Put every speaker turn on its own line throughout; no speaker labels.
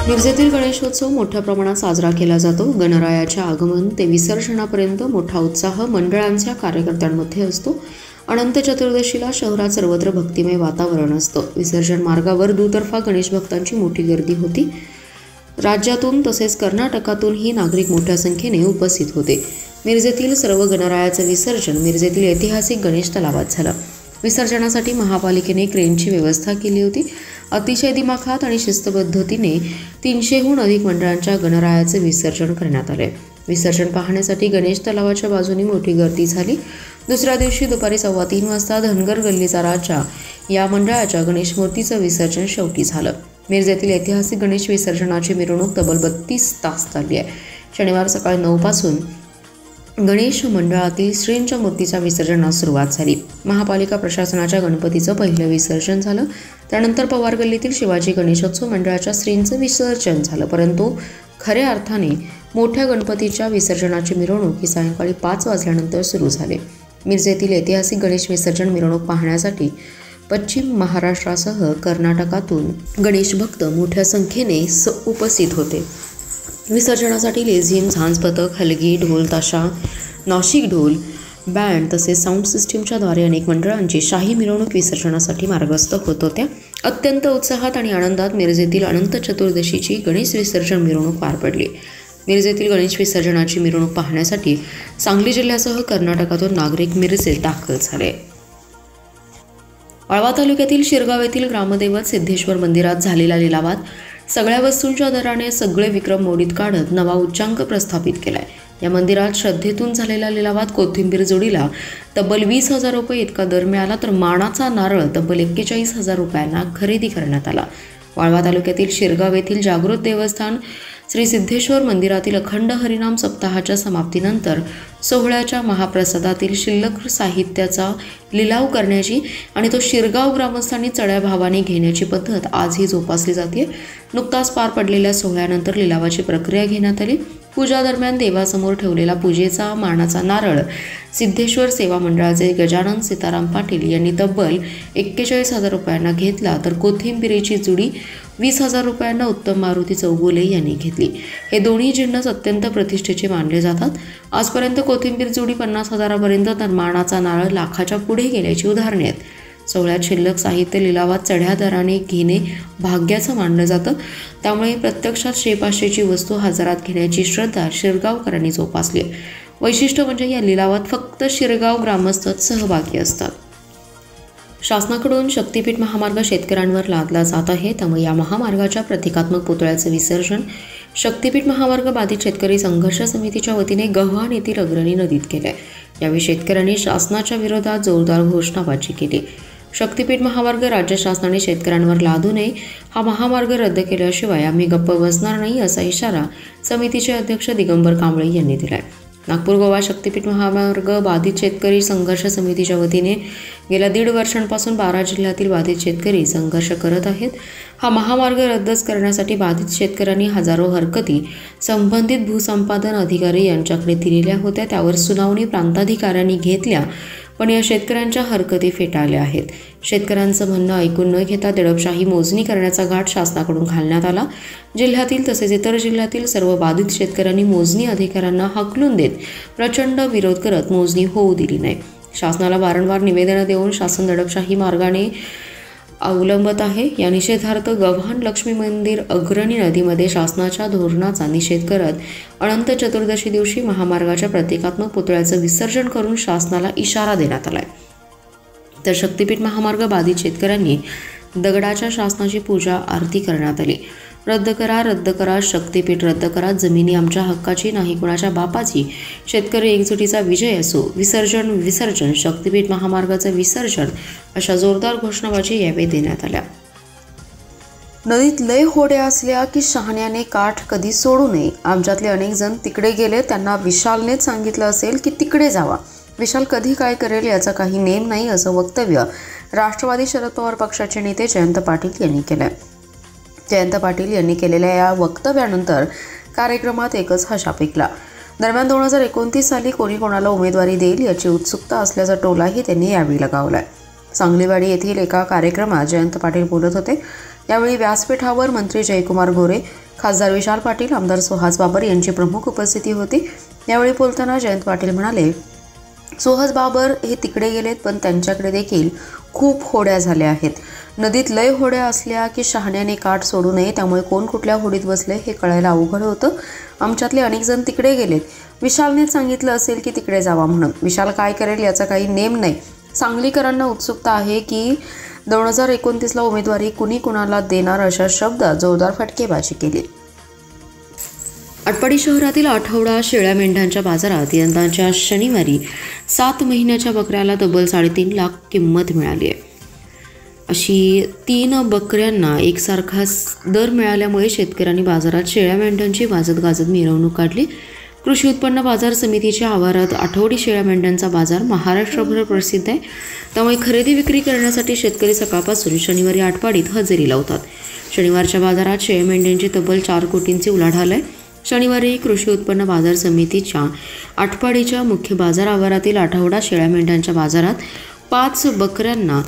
मिरजेतील गणेशोत्सव मोठ्या प्रमाणात साजरा केला जातो। गणरायाच्या आगमन ते विसर्जनापर्यंत मोठा उत्साह मंडळांच्या कार्यकर्त्यांमध्ये असतो। अनंत चतुर्दशीला शहरात सर्वत्र भक्तिमय वातावरण असतं। विसर्जन मार्गावर दुतर्फा गणेश भक्तांची मोठी गर्दी होती। राज्यातून तसेच कर्नाटकातूनही नागरिक मोठ्या संख्येने उपस्थित होते। मिरजेतील सर्व गणरायाचं विसर्जन मिरजेतील ऐतिहासिक गणेश तलावात झालं। विसर्जनासाठी महापालिकेने क्रेनची व्यवस्था केली होती। अतिशय दिमाखात आणि शिस्तबद्धतीने 300हून अधिक मंडळांच्या गणरायाचे विसर्जन करण्यात आले। विसर्जन पाहण्यासाठी गणेश तलावाच्या बाजूने मोठी गर्दी झाली। दुसऱ्या दिवशी दुपारी 3:15 वाजता धनगर गल्लीचा राजा या मंडळाच्या गणेश मूर्तीचं विसर्जन शेवटी झालं। मिरजेतील ऐतिहासिक गणेश विसर्जनाची मिरवणूक तब्बल 32 तास चालली आहे। शनिवार सकाळी 9 पासून गणेश मंडळातील श्रींच्या मूर्तीच्या विसर्जनास सुरुवात झाली। महापालिका प्रशासनाच्या गणपतीचं पहिलं विसर्जन झालं। त्यानंतर पवार गल्लीतील शिवाजी गणेशोत्सव मंडळाच्या श्रींचं विसर्जन झालं। परंतु खऱ्या अर्थाने मोठ्या गणपतीच्या विसर्जनाची मिरवणूक ही सायंकाळी 5 वाजल्यानंतर सुरू झाली। मिरजेतील ऐतिहासिक गणेश विसर्जन मिरवणूक पाहण्यासाठी पश्चिम महाराष्ट्रासह कर्नाटकातून गणेश भक्त मोठ्या संख्येने उपस्थित होते। विसर्जनासाठी लेझिम, झांज पथक, हलगी, ढोल ताशा, नाशिक ढोल बँड तसेच साऊंड सिस्टीमच्या द्वारे अनेक मंडळांची शाही मिरवणूक विसर्जनासाठी मार्गस्थ होत होत्या। अत्यंत उत्साहात आणि आनंदात मिरजेतील अनंत चतुर्दशीची गणेश विसर्जन मिरवणूक पार पडली। मिरजेतील गणेश विसर्जनाची मिरवणूक पाहण्यासाठी सांगली जिल्ह्यासह कर्नाटकातून नागरिक मिरजेत दाखल झाले। वाळवा तालुक्यातील शिरगाव येथील ग्रामदैवत सिद्धेश्वर मंदिरात झालेल्या लिलावात सगळ्या वस्तूंच्या दराने सगळे विक्रम मोडीत काढत नवा उच्चांक प्रस्थापित केलाय। या मंदिरात श्रद्धेतून झालेल्या लिलावात कोथिंबीर जोडीला तब्बल 20,000 रुपये इतका दर मिळाला, तर मानाचा नारळ तब्बल 41,000 रुपयांना खरेदी करण्यात आला। वाळवा तालुक्यातील शिरगाव येथील जागृत देवस्थान श्री सिद्धेश्वर मंदिरातील अखंड हरिनाम सप्ताहाच्या समाप्तीनंतर सोहळ्याच्या महाप्रसादातील शिल्लक साहित्याचा लिलाव करण्याची आणि तो शिरगाव ग्रामस्थांनी चढ्या भावाने घेण्याची पद्धत आजही जोपासली जाते। नुकताच पार पडलेल्या सोहळ्यानंतर लिलावाची प्रक्रिया घेण्यात आली। पूजा दरम्यान देवासमोर ठेवलेला पूजेचा मानाचा नारळ सिद्धेश्वर सेवा मंडळाचे गजानन सीताराम पाटील यांनी तब्बल 41,000 रुपयांना घेतला, तर कोथिंबिरीची जुडी 20,000 रुपयांना उत्तम मारुती चौगुले यांनी घेतली। हे दोन्ही जिन्नस अत्यंत प्रतिष्ठेचे मानले जातात। आजपर्यंत कोथिंबीर जुडी 50,000 पर्यंत तर मानाचा नारळ लाखाच्या पुढे गेल्याची उदाहरणे आहेत। सोहळ्यात शिल्लक साहित्य लिलावात चढ्या दराने घेणे भाग्याचं मानलं जातं। त्यामुळे प्रत्यक्षात 100-500ची वस्तू हजारात घेण्याची श्रद्धा शिरगावकरांनी जोपासली आहे। वैशिष्ट्य म्हणजे या लिलावात फक्त शिरगाव ग्रामस्थच सहभागी असतात। शासनाकडून शक्तीपीठ महामार्ग शेतकऱ्यांवर लादला जात आहे, त्यामुळे या महामार्गाच्या प्रतिकात्मक पुतळ्याचं विसर्जन शक्तीपीठ महामार्ग बाधित शेतकरी संघर्ष समितीच्या वतीने गव्हाण येथील अग्रणी नदीत केलंय। यावेळी शेतकऱ्यांनी शासनाच्या विरोधात जोरदार घोषणाबाजी केली। शक्तीपीठ महामार्ग राज्य शासनाने शेतकऱ्यांवर लादू नये, हा महामार्ग रद्द केल्याशिवाय आम्ही गप्प बसणार नाही, असा इशारा समितीचे अध्यक्ष दिगंबर कांबळे यांनी दिलाय। नागपूर गोवा शक्तीपीठ महामार्ग बाधित शेतकरी संघर्ष समितीच्या वतीने गेल्या 1.5 वर्षांपासून 12 जिल्ह्यातील बाधित शेतकरी संघर्ष करत आहेत। हा महामार्ग रद्दच करण्यासाठी बाधित शेतकऱ्यांनी हजारो हरकती संबंधित भूसंपादन अधिकारी यांच्याकडे दिलेल्या होत्या। त्यावर सुनावणी प्रांताधिकाऱ्यांनी घेतल्या, पण या शेतकऱ्यांच्या हरकती फेटाळल्या आहेत। शेतकऱ्यांचं म्हणणं ऐकून न घेता दडपशाही मोजणी करण्याचा घाट शासनाकडून घालण्यात आला। जिल्ह्यातील तसेच इतर जिल्ह्यातील सर्व बाधित शेतकऱ्यांनी मोजणी अधिकाऱ्यांना हाकलून देत प्रचंड विरोध करत मोजणी होऊ दिली नाही। शासनाला वारंवार निवेदनं देऊन शासन दडपशाही मार्गाने अवलंबत आहे। या निषेधार्थ गव्हाण लक्ष्मी मंदिर अग्रणी नदीमध्ये शासनाच्या धोरणाचा निषेध करत अनंत चतुर्दशी दिवशी महामार्गाच्या प्रतिकात्मक पुतळ्याचं विसर्जन करून शासनाला इशारा देण्यात आलाय। तर शक्तीपीठ महामार्ग बाधित शेतकऱ्यांनी दगडाच्या शासनाची पूजा आरती करण्यात आली। रद्द करा, रद्द करा, शक्तीपीठ रद्द करा, जमिनी आमच्या हक्काची नाही कुणाच्या बापाची, शेतकरी एकजुटीचा विजय असो, विसर्जन विसर्जन, शक्तीपीठ महामार्गाचं विसर्जन, अशा जोरदार घोषणाबाजी यावेळी देण्यात आल्या। नदीत लय होड्या असल्या की शहाण्याने काठ कधी सोडू नये। आमच्यातले अनेक जण तिकडे गेले, त्यांना विशालनेच सांगितलं असेल की तिकडे जावा। विशाल कधी काय करेल याचा काही नेम नाही, असं वक्तव्य राष्ट्रवादी शरद पवार पक्षाचे नेते जयंत पाटील यांनी केलं। जयंत पाटील यांनी केलेल्या या वक्तव्यानंतर कार्यक्रमात एकच हशा पिकला। दरम्यान 2029 साली कोणी कोणाला उमेदवारी देईल याची उत्सुकता असल्याचा टोलाही त्यांनी यावेळी लगावलाय। सांगलीवाडी येथील एका कार्यक्रमात जयंत पाटील बोलत होते। यावेळी व्यासपीठावर मंत्री जयकुमार गोरे, खासदार विशाल पाटील, आमदार सुहास बाबर यांची प्रमुख उपस्थिती होती। यावेळी बोलताना जयंत पाटील म्हणाले, सुहास बाबर हे तिकडे गेलेत, पण त्यांच्याकडे देखील खूप होड्या झाल्या आहेत। नदीत लय होड्या असल्या की शहाण्याने काठ सोडू नये, त्यामुळे कोण कुठल्या होडीत बसले हे कळायला अवघड होतं। आमच्यातले अनेक जण तिकडे गेलेत। विशालनेच सांगितलं असेल की तिकडे जावा म्हणून। विशाल काय करेल याचा काही नेम नाही। सांगलीकरांना उत्सुकता आहे की 2029ला उमेदवारी कुणी कुणाला देणार, अशा शब्दात जोरदार फटकेबाजी केली। आटपाडी शहरातील आठवडा शेळ्या मेंढ्यांच्या बाजारात यंदाच्या शनिवारी 7 महिन्याच्या बकऱ्याला तब्बल 3.5 लाख किंमत मिळाली आहे। अशी 3 बकऱ्यांना एकसारखा दर मिळाल्यामुळे शेतकऱ्यांनी बाजारात शेळ्या मेंढ्यांची वाजत गाजत मिरवणूक काढली। कृषी उत्पन्न बाजार समितीच्या आवारात आठवडी शेळ्या मेंढ्यांचा बाजार महाराष्ट्रभर प्रसिद्ध आहे। त्यामुळे खरेदी विक्री करण्यासाठी शेतकरी सकाळपासून शनिवारी आटपाडीत हजेरी लावतात। शनिवारच्या बाजारात शेळ्या मेंढ्यांची तब्बल 4 कोटींची उलाढाल आहे। शनिवारी कृषी उत्पन्न बाजार समितीच्या आटपाडीच्या मुख्य बाजार आवारातील आठवडा शेळ्या मेंढ्यांच्या बाजारात 5 बकऱ्यांना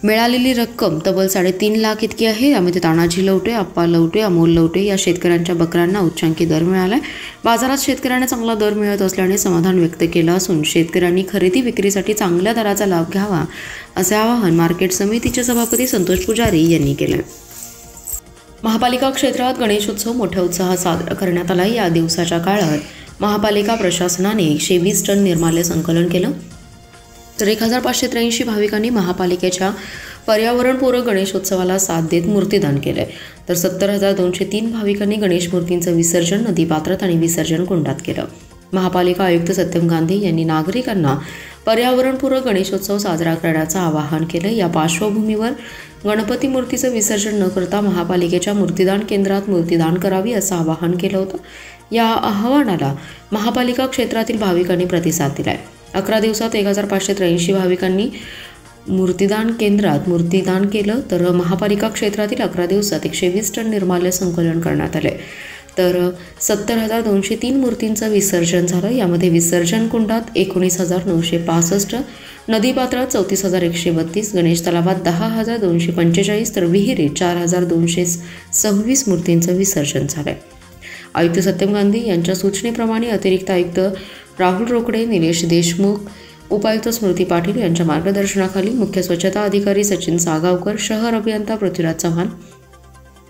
मिळालेली रक्कम तब्बल 3.5 लाख इतकी आहे। यामध्ये तानाजी लवटे, अप्पा लवटे, अमोल लवटे या शेतकऱ्यांच्या बकऱ्यांना उच्चांकी दर मिळाला आहे। बाजारात शेतकऱ्यांना चांगला दर मिळत असल्याने समाधान व्यक्त केलं असून शेतकऱ्यांनी खरेदी विक्रीसाठी चांगल्या दराचा लाभ घ्यावा, असे आवाहन मार्केट समितीचे सभापती संतोष पुजारी यांनी केले। महापालिका क्षेत्रात गणेशोत्सव मोठ्या उत्साहात साजरा करण्यात आला। या दिवसाच्या काळात महापालिका प्रशासनाने 120 टन निर्माल्य संकलन केलं। तर 1583 भाविकांनी महापालिकेच्या पर्यावरणपूरक गणेशोत्सवाला साथ देत मूर्तीदान केले। तर 70,203 भाविकांनी गणेश मूर्तींचं विसर्जन नदीपात्रात आणि विसर्जन कुंडात केलं। महापालिका आयुक्त सत्यम गांधी यांनी नागरिकांना पर्यावरणपूरक गणेशोत्सव साजरा करण्याचं आवाहन केलं। या पार्श्वभूमीवर गणपती मूर्तीचं विसर्जन न करता महापालिकेच्या मूर्तीदान केंद्रात मूर्तीदान करावी असं आवाहन केलं होतं। या आवाहनाला महापालिका क्षेत्रातील भाविकांनी प्रतिसाद दिलाय। 11 दिवसात 1583 भाविकांनी मूर्तीदान केंद्रात मूर्तीदान केलं। तर महापालिका क्षेत्रातील 11 दिवसात 120 टन निर्माल्य संकलन करण्यात आले। तर 70,203 मूर्तींचं विसर्जन झालं। यामध्ये विसर्जन कुंडात 19,965, नदीपात्रात 34,132, गणेश तलावात 10,245, तर विहिरीत 4,226 मूर्तींचं विसर्जन झालंय। आयुक्त सत्यम गांधी यांच्या सूचनेप्रमाणे अतिरिक्त आयुक्त राहुल रोकडे, निलेश देशमुख, उपायुक्त स्मृती पाटील यांच्या मार्गदर्शनाखाली मुख्य स्वच्छता अधिकारी सचिन सागावकर, शहर अभियंता पृथ्वीराज चव्हाण,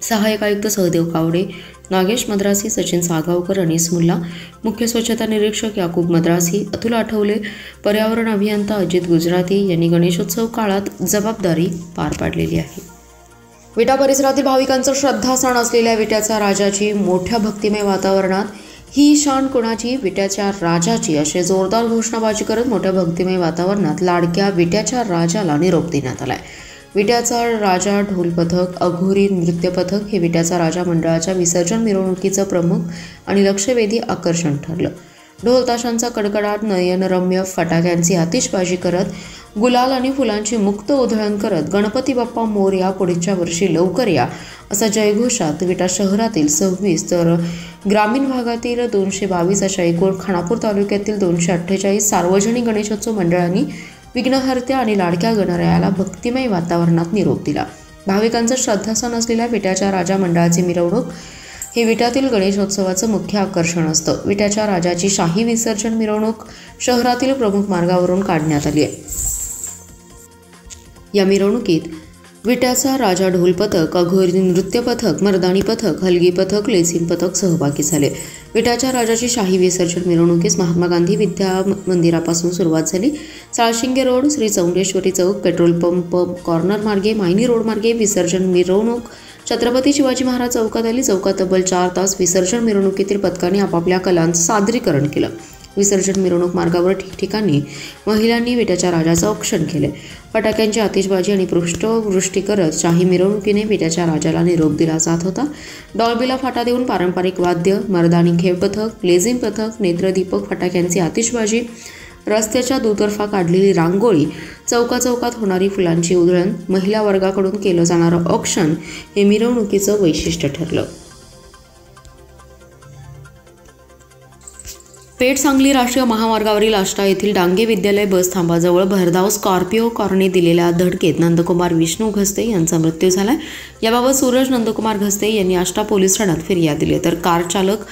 सहाय्यक आयुक्त सहदेव कावडे, नागेश मद्रासी, सचिन सागावकर, अनीस मुल्ला, मुख्य स्वच्छता निरीक्षक याकूब मद्रासी, अतुल आठवले, पर्यावरण अभियंता अजित गुजराती यांनी गणेशोत्सव काळात जबाबदारी पार पाडलेली आहे। विटा परिसरातील भाविकांचं श्रद्धास्थान असलेल्या विट्याच्या राजाची मोठ्या भक्तिमय वातावरणात ही शान कोणाची, विट्याच्या राजाची, असे जोरदार घोषणाबाजी करत मोठ्या भक्तिमय वातावरणात लाडक्या विट्याच्या राजाला निरोप देण्यात आलाय। विट्याचा राजा ढोल पथक, अघोरी नृत्य पथक हे विट्याचा राजा मंडळाच्या विसर्जन मिरवणुकीचं प्रमुख आणि लक्षवेधी आकर्षण ठरलं। ढोल ताशांचा कडकडाट, नयनरम्य फटाक्यांची आतिषबाजी करत, गुलाल आणि फुलांची मुक्त उधळण करत गणपती बाप्पा मोरया, पुढच्या वर्षी लवकर या असा जयघोषात विटा शहरातील 26 तर ग्रामीण भागातील 222 अशा एकूण खानापूर तालुक्यातील 248 सार्वजनिक गणेशोत्सव मंडळांनी विघ्नहर्त्या आणि लाडक्या गणरायाला भक्तिमय वातावरणात निरोप दिला। भाविकांचं श्रद्धास्थान असलेल्या विट्याच्या राजा मंडळाची मिरवणूक हे विट्यातील गणेशोत्सवाचं मुख्य आकर्षण असतं। विट्याच्या राजाची शाही विसर्जन मिरवणूक शहरातील प्रमुख मार्गावरून काढण्यात आली आहे। या मिरवणुकीत विट्याचा राजा ढोल पथक, अघोरी नृत्य पथक, मर्दानी पथक, हलगी पथक, लेझिम पथक सहभागी झाले। विट्याच्या राजाची शाही विसर्जन मिरवणुकीस महात्मा गांधी विद्या मंदिरापासून सुरुवात झाली। साळशिंगे रोड, श्री चौंडेश्वरी चौक, पेट्रोल पंप कॉर्नर मार्गे, मायनी रोड मार्गे विसर्जन मिरवणूक छत्रपती शिवाजी महाराज चौकात आली। चौकात तब्बल 4 तास विसर्जन मिरवणुकीतील पथकांनी आपापल्या कलांचं सादरीकरण केलं। विसर्जन मिरवणूक मार्गावर ठिकठिकाणी महिलांनी विट्याच्या राजाचं औक्षण केले। फटाक्यांची आतिषबाजी आणि पुष्पवृष्टी करत शाही मिरवणुकीने विट्याच्या राजाला निरोप दिला जात होता। डॉल्बीला फाटा देऊन पारंपरिक वाद्य, मर्दानी खेळ पथक, लेझिम पथक, नेत्रदीपक, फटाक्यांची आतिषबाजी, रस्त्याच्या दुतर्फा काढलेली रांगोळी, चौकाचौकात होणारी फुलांची उधळण, महिला वर्गाकडून केलं जाणारं औक्षण हे मिरवणुकीचं वैशिष्ट्य ठरलं। पेठ सांगली राष्ट्रीय महामार्गावरील आष्टा येथील डांगे विद्यालय बस थांबाजवळ भरधाव स्कॉर्पिओ कारने दिलेल्या धडकेत नंदकुमार विष्णू घस्ते यांचा मृत्यू झाला। याबाबत सूरज नंदकुमार घस्ते यांनी आष्टा पोलीस ठाण्यात फिर्याद दिली, तर कार चालक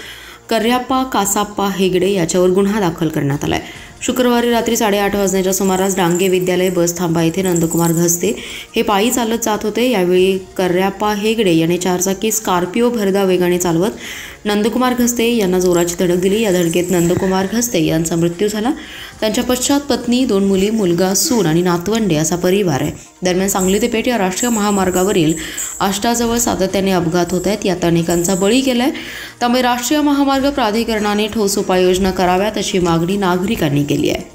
कर्याप्पा कासाप्पा हेगडे याच्यावर गुन्हा दाखल करण्यात आलाय। शुक्रवारी रात्री 8:30 वाजण्याच्या सुमारास डांगे विद्यालय बस थांबा येथे नंदकुमार घस्ते हे पायी चालत जात होते। यावेळी कर्याप्पा हेगडे याने चारचाकी स्कॉर्पिओ भरधाव वेगाने चालवत नंदकुमार घस्ते यांना जोराची धडक दिली। या धडकेत नंदकुमार घस्ते यांचा मृत्यू झाला। त्यांच्या पश्चात पत्नी, 2 मुली, मुलगा, सून आणि नातवंडे असा परिवार आहे। दरम्यान सांगली ते पेठ या राष्ट्रीय महामार्गावरील आष्टाजवळ सातत्याने अपघात होत आहेत। यात अनेकांचा बळी गेलाय। त्यामुळे राष्ट्रीय महामार्ग प्राधिकरणाने ठोस उपाययोजना कराव्यात अशी मागणी नागरिकांनी केली आहे।